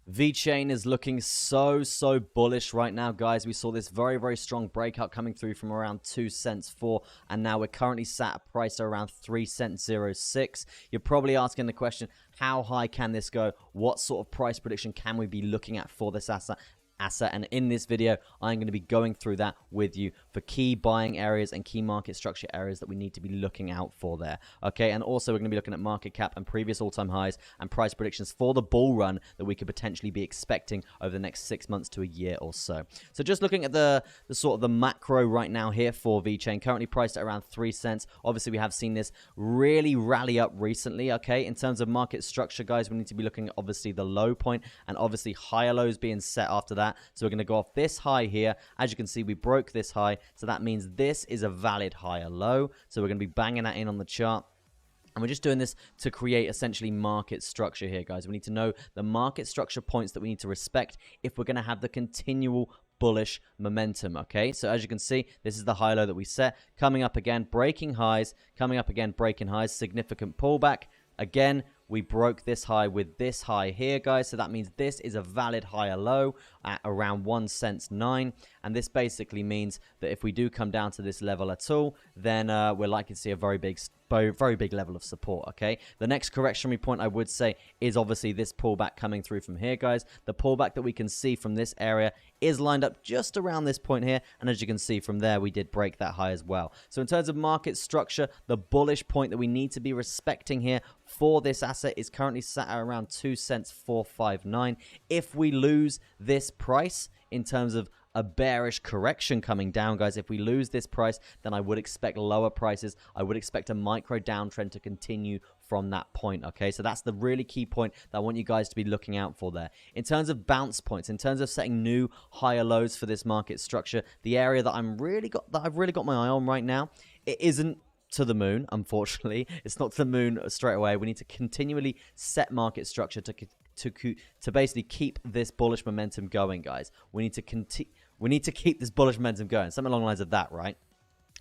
Vechain is looking so bullish right now, guys. We saw this very strong breakout coming through from around 2 cents 4, and now we're currently sat at price around 3 cents 06. You're probably asking the question, how high can this go? What sort of price prediction can we be looking at for this asset? And in this video, I'm going to be going through that with you for key buying areas and key market structure areas that we need to be looking out for there. Okay, and also we're going to be looking at market cap and previous all-time highs and price predictions for the bull run that we could potentially be expecting over the next 6 months to a year or so. So just looking at the sort of the macro right now here for Vechain, currently priced at around 3 cents. Obviously, we have seen this really rally up recently. Okay, in terms of market structure, guys, we need to be looking at obviously the low point and obviously higher lows being set after that. So we're going to go off this high here. As you can see, we broke this high. So that means this is a valid higher low. So we're going to be banging that in on the chart. And we're just doing this to create essentially market structure here, guys. We need to know the market structure points that we need to respect if we're going to have the continual bullish momentum. Okay, so as you can see, this is the high low that we set. Coming up again, breaking highs. Coming up again, breaking highs. Significant pullback. Again, we broke this high with this high here, guys. So that means this is a valid higher low at around 1 cents 9. And this basically means that if we do come down to this level at all, then we're likely to see a very big level of support. Okay, the next correctionary point I would say is obviously this pullback coming through from here, guys. The pullback that we can see from this area is lined up just around this point here, and as you can see from there, we did break that high as well. So in terms of market structure, the bullish point that we need to be respecting here for this asset is currently sat at around 2 cents 459. If we lose this price in terms of a bearish correction coming down, guys, if we lose this price, then I would expect lower prices. I would expect a micro downtrend to continue from that point. Okay, so that's the really key point that I want you guys to be looking out for there. In terms of bounce points, in terms of setting new higher lows for this market structure, the area that I've really got my eye on right now, it isn't to the moon, unfortunately. It's not to the moon straight away. We need to continually set market structure to basically keep this bullish momentum going, guys. We need to keep this bullish momentum going. Something along the lines of that, right?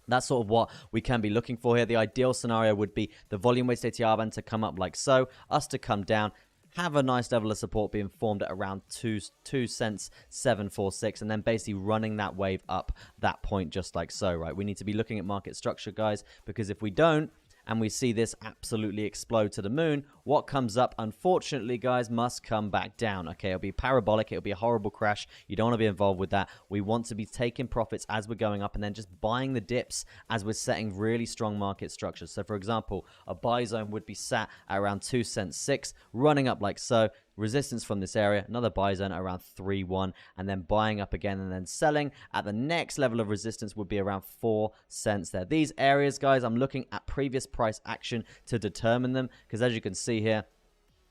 That's sort of what we can be looking for here. The ideal scenario would be the volume-weighted ATR band to come up like so, us to come down, have a nice level of support being formed at around 2 cents 746, and then basically running that wave up that point just like so, right? We need to be looking at market structure, guys, because if we don't, and we see this absolutely explode to the moon, what comes up, unfortunately, guys, must come back down. Okay, it'll be parabolic. It'll be a horrible crash. You don't want to be involved with that. We want to be taking profits as we're going up and then just buying the dips as we're setting really strong market structures. So, for example, a buy zone would be sat at around 2 cents 6, running up like so. Resistance from this area, another buy zone at around 3.1, and then buying up again and then selling at the next level of resistance would be around 4 cents there. These areas, guys, I'm looking at previous price action to determine them, because as you can see here,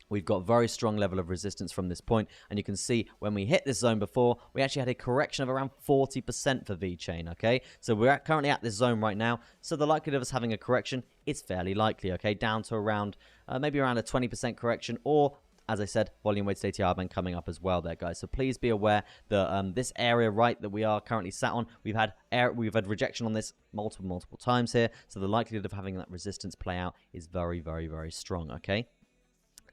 we've got very strong level of resistance from this point, and you can see when we hit this zone before, we actually had a correction of around 40% for Vechain, okay? So we're currently at this zone right now, so the likelihood of us having a correction is fairly likely, okay? Down to around, maybe around a 20% correction, or as I said, volume-weighted ATR band coming up as well there, guys. So please be aware that this area, right, that we are currently sat on, we've had rejection on this multiple times here. So the likelihood of having that resistance play out is very strong, okay?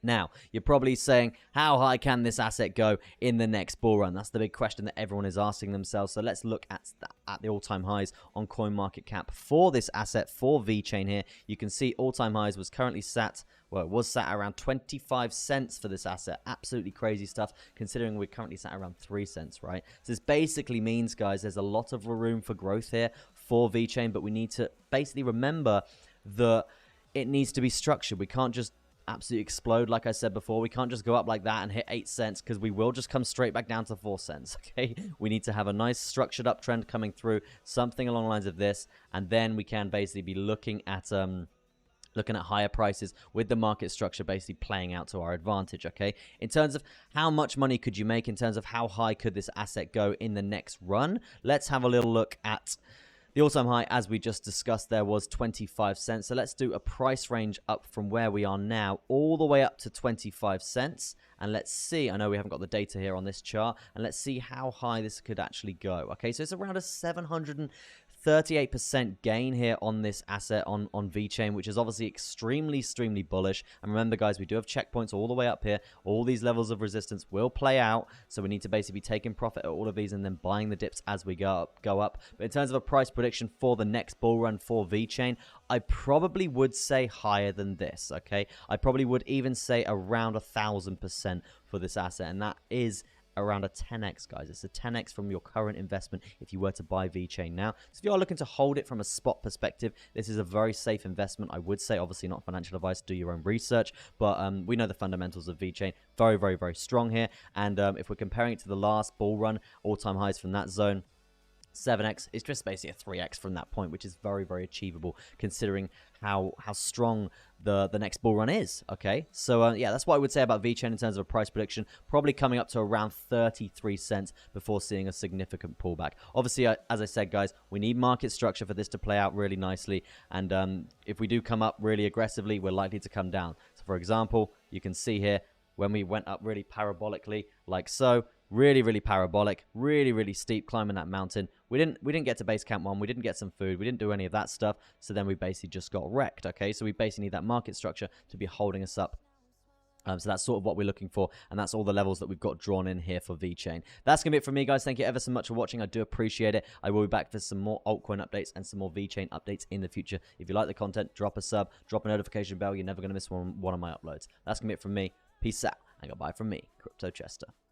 Now, you're probably saying, how high can this asset go in the next bull run? That's the big question that everyone is asking themselves. So let's look at the all-time highs on CoinMarketCap for this asset, for Vechain here. You can see all-time highs was currently sat, well, it was sat around 25 cents for this asset. Absolutely crazy stuff, considering we're currently sat around 3 cents, right? So this basically means, guys, there's a lot of room for growth here for Vechain, but we need to basically remember that it needs to be structured. We can't just absolutely explode. Like I said before, we can't just go up like that and hit 8 cents, because we will just come straight back down to 4 cents. Okay, we need to have a nice structured uptrend coming through, something along the lines of this, and then we can basically be looking at higher prices with the market structure basically playing out to our advantage. Okay, in terms of how much money could you make, in terms of how high could this asset go in the next run, let's have a little look at the all-time high, as we just discussed there, was 25 cents. So let's do a price range up from where we are now all the way up to 25 cents. And let's see, I know we haven't got the data here on this chart, and let's see how high this could actually go. Okay, so it's around a 38% gain here on this asset on Vechain, which is obviously extremely bullish. And remember, guys, we do have checkpoints all the way up here. All these levels of resistance will play out, so we need to basically be taking profit at all of these and then buying the dips as we go up. But in terms of a price prediction for the next bull run for Vechain, I probably would say higher than this, okay? I probably would even say around 1,000% for this asset, and that is around a 10x, guys. It's a 10x from your current investment if you were to buy Vechain now. So if you are looking to hold it from a spot perspective, this is a very safe investment, I would say. Obviously not financial advice, do your own research, but we know the fundamentals of Vechain. Very strong here. And if we're comparing it to the last bull run, all-time highs from that zone, 7x is just basically a 3x from that point, which is very achievable considering how strong the next bull run is. Okay, so yeah, that's what I would say about Vechain in terms of a price prediction. Probably coming up to around 33 cents before seeing a significant pullback. Obviously, as I said, guys, we need market structure for this to play out really nicely, and if we do come up really aggressively, we're likely to come down. So for example, you can see here when we went up really parabolically like so, really parabolic, really steep climbing that mountain. We didn't get to base camp 1, we didn't get some food, we didn't do any of that stuff, so then we basically just got wrecked. Okay, so we basically need that market structure to be holding us up. So that's sort of what we're looking for, and that's all the levels that we've got drawn in here for Vechain. That's going to be it from me, guys. Thank you ever so much for watching. I do appreciate it. I will be back for some more altcoin updates and some more Vechain updates in the future. If you like the content, drop a sub, drop a notification bell. You're never going to miss one of my uploads. That's going to be it from me. Peace out, and goodbye from me, Cryptochester.